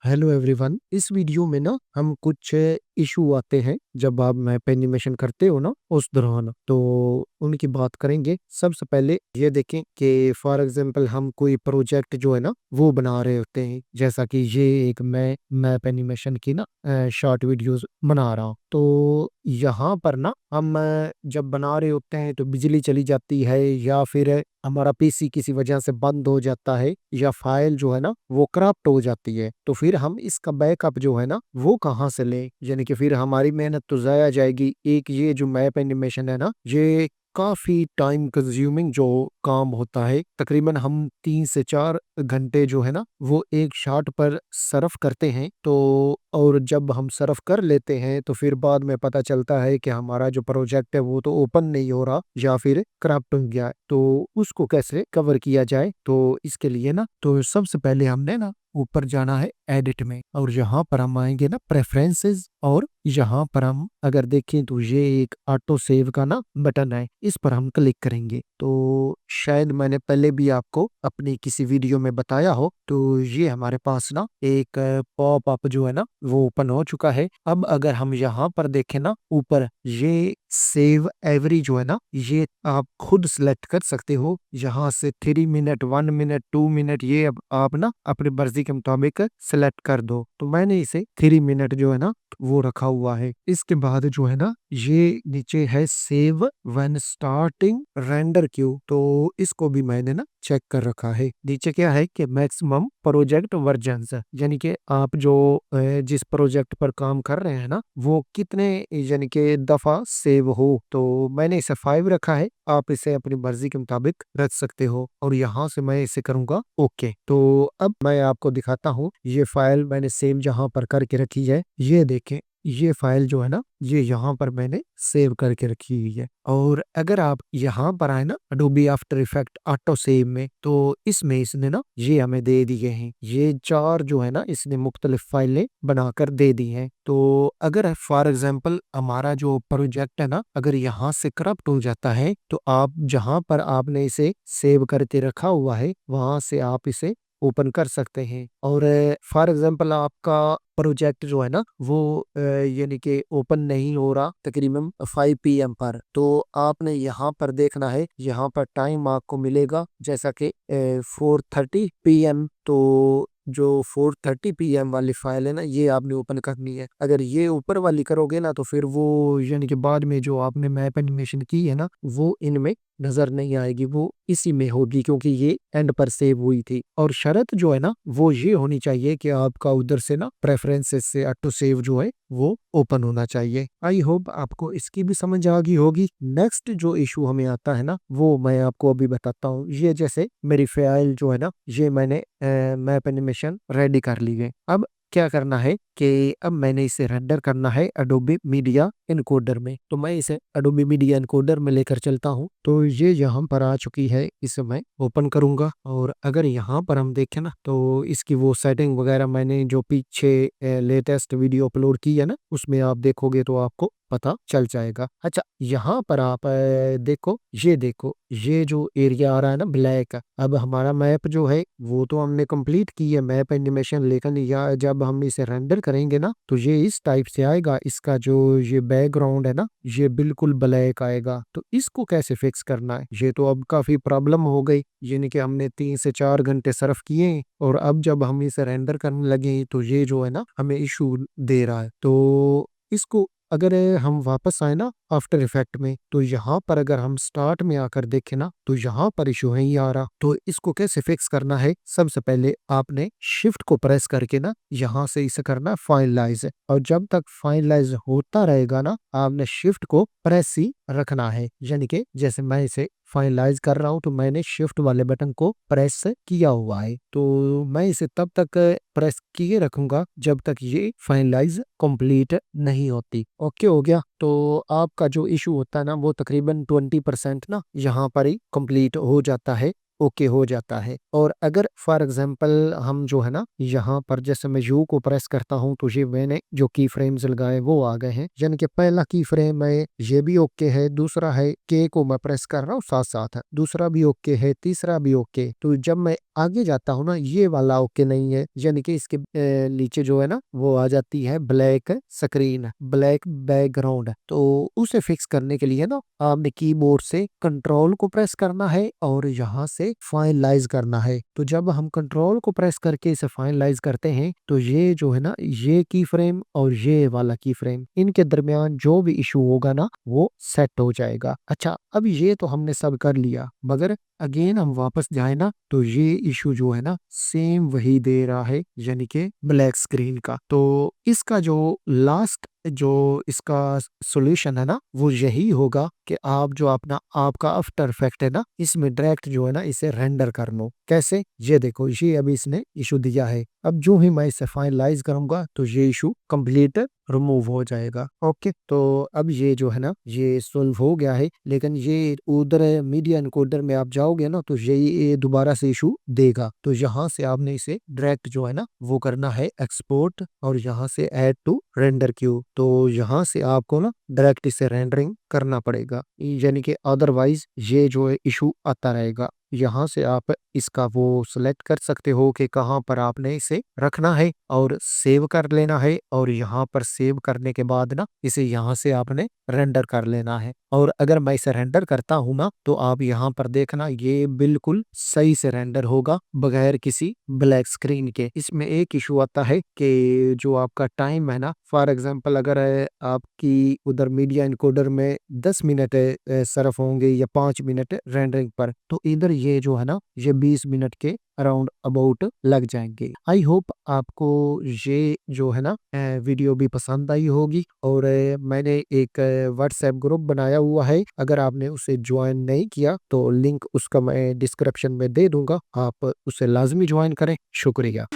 Hello everyone. इस video में ना हम कुछ इशू आते हैं जब आप मैप एनिमेशन करते हो ना उस दौरान, तो उनकी बात करेंगे। सबसे पहले ये देखें कि फॉर एग्जांपल हम कोई प्रोजेक्ट जो है ना वो बना रहे होते हैं, जैसा कि ये एक मैं मैप एनिमेशन की ना शॉर्ट वीडियोस बना रहा हूँ। तो यहाँ पर ना हम जब बना रहे होते हैं तो बिजली चली जाती है, या फिर हमारा पीसी किसी वजह से बंद हो जाता है, या फाइल जो है ना वो करप्ट हो जाती है। तो फिर हम इसका बैकअप जो है ना वो कहाँ से लें, यानी कि फिर हमारी मेहनत तो जाया जाएगी। एक ये जो मैप एनिमेशन है ना, ये काफी टाइम कंज्यूमिंग जो काम होता है। तकरीबन हम 3 से 4 घंटे जो है ना वो एक शॉट पर सर्फ करते हैं। तो और जब हम सर्फ कर लेते हैं तो फिर बाद में पता चलता है कि हमारा जो प्रोजेक्ट है वो तो ओपन नहीं हो रहा, या फिर करप्ट हो गया है। तो उसको कैसे कवर किया जाए, तो इसके लिए ना तो सबसे पहले हमने ना ऊपर जाना है एडिट में, और यहाँ पर हम आएंगे ना प्रेफरेंसेस, और यहाँ पर हम अगर देखें तो ये एक ऑटो सेव का ना बटन है, इस पर हम क्लिक करेंगे। तो शायद मैंने पहले भी आपको अपनी किसी वीडियो में बताया हो, तो ये हमारे पास ना एक पॉप अप जो है ना वो ओपन हो चुका है। अब अगर हम यहाँ पर देखें ना ऊपर, ये सेव एवरी जो है ना ये आप खुद सिलेक्ट कर सकते हो। यहाँ से 3 मिनट, 1 मिनट, 2 मिनट, ये अब आप ना अपनी मर्जी के मुताबिक सिलेक्ट कर दो। तो मैंने इसे 3 मिनट जो है ना वो रखा हुआ है। इसके बाद जो है ना ये नीचे है save when starting render Q, तो इसको भी मैंने ना चेक कर रखा है। नीचे क्या है कि मैक्सिमम प्रोजेक्ट वर्जन्स, यानी कि आप जो जिस प्रोजेक्ट पर काम कर रहे हैं ना वो कितने यानी कि दफा सेव हो, तो मैंने इसे 5 रखा है। आप इसे अपनी मर्जी के मुताबिक रख सकते हो, और यहाँ से मैं इसे करूंगा ओके। तो अब मैं आपको दिखाता हूँ ये फाइल मैंने सेव जहाँ पर करके रखी है। ये देखें, ये फाइल जो है ना ये यहाँ पर मैंने सेव करके रखी हुई है। और अगर आप यहाँ पर आए ना Adobe after effect auto save में, तो इसमें इसने ना ये हमें दे दिए हैं, ये 4 जो है ना इसने मुख्तलिफ फाइलें बनाकर दे दी हैं। तो अगर फॉर एग्जांपल हमारा जो प्रोजेक्ट है ना अगर यहाँ से करप्ट हो जाता है, तो आप जहाँ पर आपने इसे सेव करके रखा हुआ है वहां से आप इसे ओपन कर सकते हैं। और फॉर एग्जांपल आपका प्रोजेक्ट जो है ना वो यानी कि ओपन नहीं हो रहा तकरीबन 5 PM पर, तो आपने यहाँ पर देखना है, यहाँ पर टाइम आपको मिलेगा जैसा कि 4:30 PM। तो जो 4:30 PM वाली फाइल है ना ये आपने ओपन करनी है। अगर ये ऊपर वाली करोगे ना तो फिर वो यानी कि बाद में जो आपने मैप एनिमेशन की है ना वो इनमें नजर नहीं आएगी, वो इसी में होगी, क्योंकि ये एंड पर सेव हुई थी। और शर्त जो है ना वो ये होनी चाहिए कि आपका उधर से ना प्रेफरेंसेस से ऑटो सेव जो है वो ओपन होना चाहिए। आई होप आपको इसकी भी समझ आ गई होगी। नेक्स्ट जो इशू हमें आता है ना वो मैं आपको अभी बताता हूँ। ये जैसे मेरी फाइल जो है ना ये मैंने मैप एनिमेशन रेडी कर ली है। अब क्या करना है कि अब मैंने इसे रेंडर करना है एडोबी मीडिया इनकोडर में। तो मैं इसे एडोबी मीडिया इनकोडर में लेकर चलता हूँ। तो ये यहाँ पर आ चुकी है, इसे मैं ओपन करूंगा। और अगर यहाँ पर हम देखें ना तो इसकी वो सेटिंग वगैरह मैंने जो पीछे लेटेस्ट वीडियो अपलोड की है ना उसमें आप देखोगे तो आपको पता चल जाएगा। अच्छा, यहाँ पर आप देखो ये जो एरिया आ रहा है ना ब्लैक, अब हमारा मैप जो है वो तो हमने कंप्लीट की है मैप एनिमेशन, लेकिन या जब हम इसे रेंडर करेंगे ना तो ये इस टाइप से आएगा। इसका जो ये बैकग्राउंड है ना ये बिल्कुल ब्लैक आएगा। तो इसको कैसे फिक्स करना है, ये तो अब काफी प्रॉब्लम हो गई, यानी कि हमने 3 से 4 घंटे सर्फ किए और अब जब हम इसे रेंडर करने लगे तो ये जो है ना हमें इशू दे रहा है। तो इसको अगर हम वापस आए ना आफ्टर इफेक्ट में, तो यहाँ पर अगर हम स्टार्ट में आकर देखें ना तो यहाँ पर इशू है ही आ रहा। तो इसको कैसे फिक्स करना है, सबसे पहले आपने शिफ्ट को प्रेस करके ना यहाँ से इसे करना फाइनलाइज, और जब तक फाइनलाइज होता रहेगा ना आपने शिफ्ट को प्रेस ही रखना है। यानी कि जैसे मैं इसे फाइनलाइज कर रहा हूँ तो मैंने शिफ्ट वाले बटन को प्रेस किया हुआ है, तो मैं इसे तब तक प्रेस किए रखूंगा जब तक ये फाइनलाइज कंप्लीट नहीं होती। ओके हो गया। तो आपका जो इशू होता है ना वो तकरीबन 20% ना यहाँ पर ही कंप्लीट हो जाता है। ओके हो जाता है। और अगर फॉर एग्जांपल हम जो है ना यहाँ पर जैसे मैं यू को प्रेस करता हूँ तो ये मैंने जो की फ्रेम्स लगाए वो आ गए हैं, यानी कि पहला की फ्रेम है ये भी ओके है, दूसरा है के को मैं प्रेस कर रहा हूँ साथ साथ, दूसरा भी ओके है, तीसरा भी ओके। तो जब मैं आगे जाता हूँ ना ये वाला ओके नहीं है, यानी कि इसके नीचे जो है ना वो आ जाती है ब्लैक स्क्रीन, ब्लैक बैकग्राउंड। तो उसे फिक्स करने के लिए ना आपने कीबोर्ड से कंट्रोल को प्रेस करना है और यहाँ से फाइनलाइज करना है। तो जब हम कंट्रोल को प्रेस करके इसे फाइनलाइज करते हैं तो ये जो है ना ये की फ्रेम और ये वाला की फ्रेम इनके दरमियान जो भी इशू होगा ना वो सेट हो जाएगा। अच्छा, अब ये तो हमने सब कर लिया, मगर अगेन हम वापस जाए ना तो ये इशू जो है ना सेम वही दे रहा है, यानी कि ब्लैक स्क्रीन का। तो इसका जो लास्ट जो इसका सॉल्यूशन है ना वो यही होगा कि आप जो अपना आपका आफ्टर इफेक्ट है ना इसमें डायरेक्ट जो है ना इसे रेंडर कर लो। कैसे, ये देखो ये अभी इसने इशू दिया है, अब जो ही मैं इसे फाइनलाइज करूंगा तो ये इशू कंप्लीट रिमूव हो जाएगा। ओके, तो अब ये जो है ना ये सॉल्व हो गया है, लेकिन ये उधर मीडिया एनकोडर में आप जाओगे ना तो ये दोबारा से इशू देगा। तो यहाँ से आपने इसे डायरेक्ट जो है ना वो करना है एक्सपोर्ट और यहाँ से ऐड टू रेंडर क्यू। तो यहाँ से आपको ना डायरेक्ट इसे रेंडरिंग करना पड़ेगा, यानी कि अदरवाइज ये जो है इशू आता रहेगा। यहाँ से आप इसका वो सिलेक्ट कर सकते हो कि कहाँ पर आपने इसे रखना है और सेव कर लेना है, और यहाँ पर सेव करने के बाद ना इसे यहाँ से आपने रेंडर कर लेना है। और अगर मैं इसे रेंडर करता हूँ ना तो आप यहाँ पर देखना ये बिल्कुल सही से रेंडर होगा बगैर किसी ब्लैक स्क्रीन के। इसमें एक इशू आता है कि जो आपका टाइम है ना, फॉर एग्जांपल अगर आपकी उधर मीडिया इनकोडर में 10 मिनट सर्फ होंगे या 5 मिनट रेंडरिंग पर, तो इधर ये जो है ना ये 20 मिनट के अराउंड अबाउट लग जाएंगे। आई होप आपको ये जो है ना वीडियो भी पसंद आई होगी। और मैंने एक व्हाट्सएप ग्रुप बनाया हुआ है, अगर आपने उसे ज्वाइन नहीं किया तो लिंक उसका मैं डिस्क्रिप्शन में दे दूंगा, आप उसे लाजमी ज्वाइन करें। शुक्रिया।